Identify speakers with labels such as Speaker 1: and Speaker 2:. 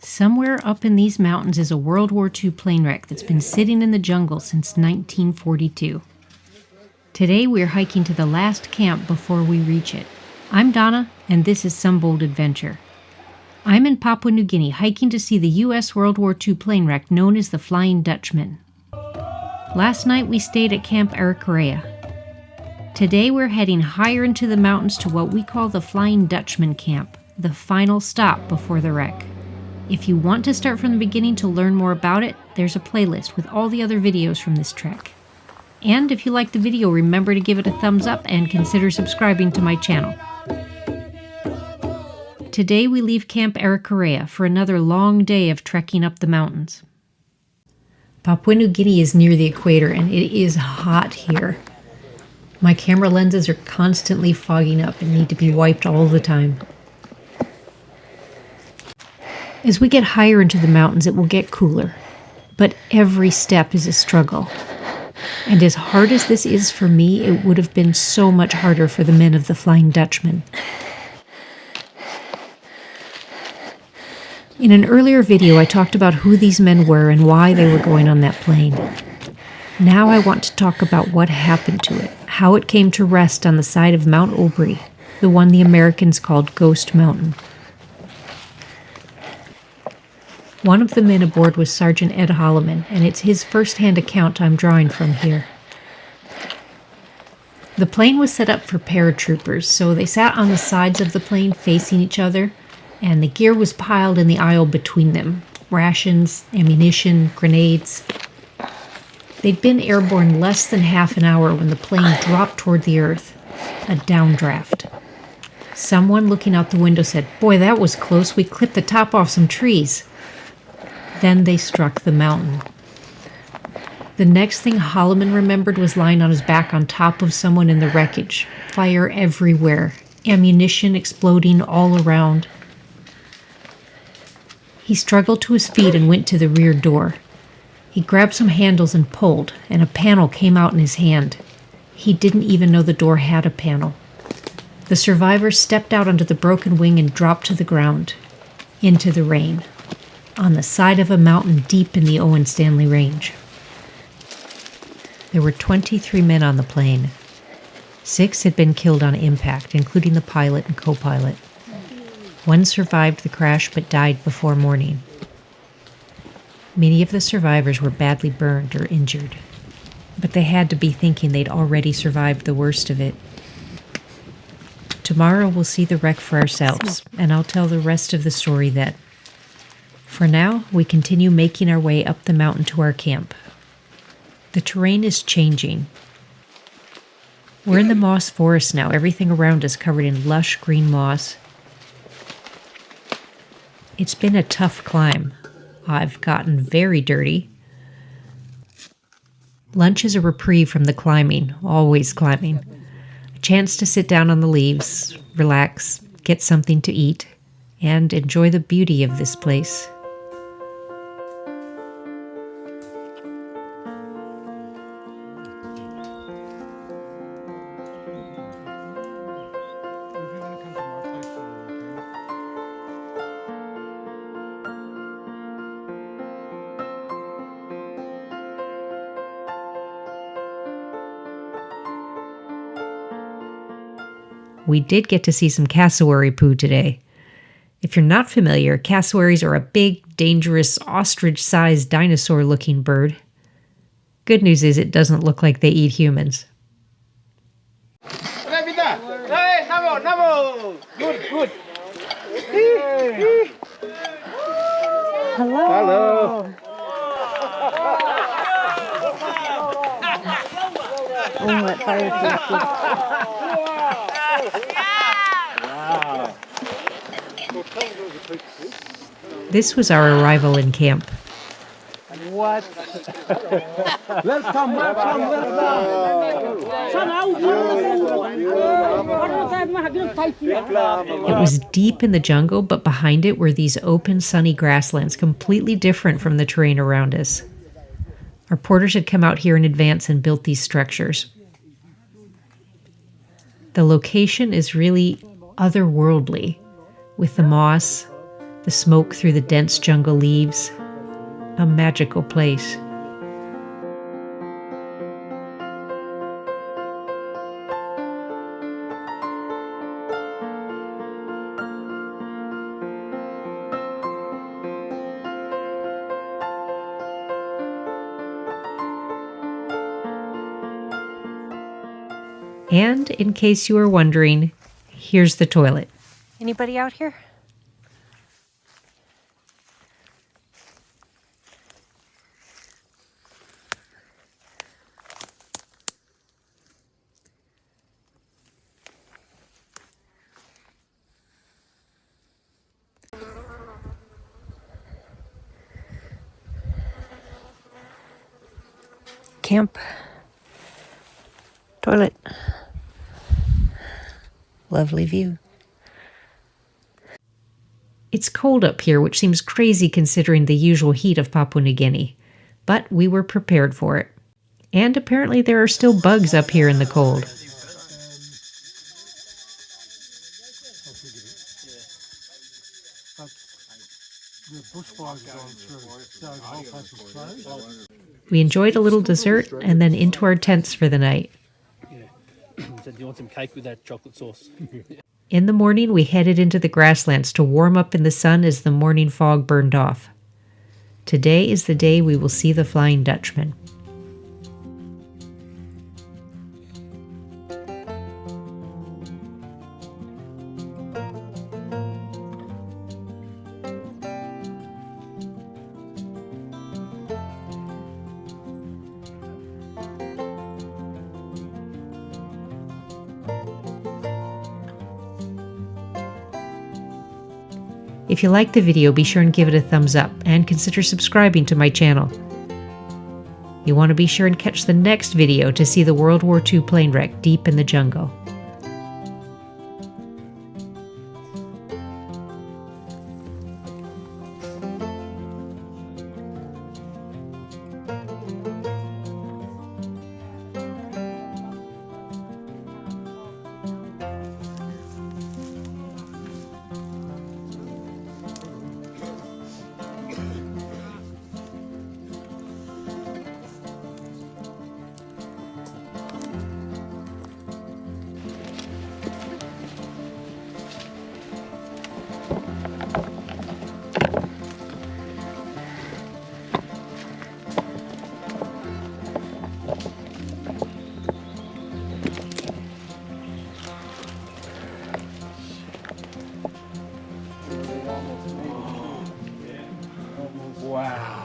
Speaker 1: Somewhere up in these mountains is a World War II plane wreck that's been sitting in the jungle since 1942. Today we're hiking to the last camp before we reach it. I'm Donna, and this is Some Bold Adventure. I'm in Papua New Guinea hiking to see the U.S. World War II plane wreck known as the Flying Dutchman. Last night we stayed at Camp Arakarea. Today we're heading higher into the mountains to what we call the Flying Dutchman camp, the final stop before the wreck. If you want to start from the beginning to learn more about it, there's a playlist with all the other videos from this trek. And if you like the video, remember to give it a thumbs up and consider subscribing to my channel. Today we leave Camp Arakarea for another long day of trekking up the mountains. Papua New Guinea is near the equator and it is hot here. My camera lenses are constantly fogging up and need to be wiped all the time. As we get higher into the mountains, it will get cooler, but every step is a struggle. And as hard as this is for me, it would have been so much harder for the men of the Flying Dutchman. In an earlier video, I talked about who these men were and why they were going on that plane. Now I want to talk about what happened to it, how it came to rest on the side of Mount Aubrey, the one the Americans called Ghost Mountain. One of the men aboard was Sergeant Ed Holloman, and it's his first-hand account I'm drawing from here. The plane was set up for paratroopers, so they sat on the sides of the plane facing each other, and the gear was piled in the aisle between them. Rations, ammunition, grenades. They'd been airborne less than half an hour when the plane dropped toward the earth, a downdraft. Someone looking out the window said, "Boy, that was close. We clipped the top off some trees." Then they struck the mountain. The next thing Holloman remembered was lying on his back on top of someone in the wreckage. Fire everywhere, ammunition exploding all around. He struggled to his feet and went to the rear door. He grabbed some handles and pulled, and a panel came out in his hand. He didn't even know the door had a panel. The survivor stepped out onto the broken wing and dropped to the ground, into the rain, on the side of a mountain deep in the Owen Stanley Range. There were 23 men on the plane. 6 had been killed on impact, including the pilot and co-pilot. 1 survived the crash but died before morning. Many of the survivors were badly burned or injured, but they had to be thinking they'd already survived the worst of it. Tomorrow we'll see the wreck for ourselves, and I'll tell the rest of the story then. For now, we continue making our way up the mountain to our camp. The terrain is changing. We're in the moss forest now, everything around us covered in lush green moss. It's been a tough climb. I've gotten very dirty. Lunch is a reprieve from the climbing, always climbing. A chance to sit down on the leaves, relax, get something to eat, and enjoy the beauty of this place. We did get to see some cassowary poo today. If you're not familiar, cassowaries are a big, dangerous, ostrich-sized dinosaur-looking bird. Good news is it doesn't look like they eat humans.
Speaker 2: Good. Hello. Oh, that fire.
Speaker 1: This was our arrival in camp.
Speaker 2: What? Welcome.
Speaker 1: It was deep in the jungle, but behind it were these open, sunny grasslands, completely different from the terrain around us. Our porters had come out here in advance and built these structures. The location is really otherworldly, with the moss, The smoke through the dense jungle leaves. A magical place. And in case you were wondering, here's the toilet. Anybody out here? Camp. Toilet. Lovely view. It's cold up here, which seems crazy considering the usual heat of Papua New Guinea, but we were prepared for it. And apparently there are still bugs up here in the cold. We enjoyed a little dessert and then into our tents for the night.
Speaker 3: So do you want some cake with that chocolate sauce?
Speaker 1: In the morning, we headed into the grasslands to warm up in the sun as the morning fog burned off. Today is the day we will see the Flying Dutchman. If you liked the video, be sure and give it a thumbs up and consider subscribing to my channel. You want to be sure and catch the next video to see the World War II plane wreck deep in the jungle.
Speaker 2: Wow.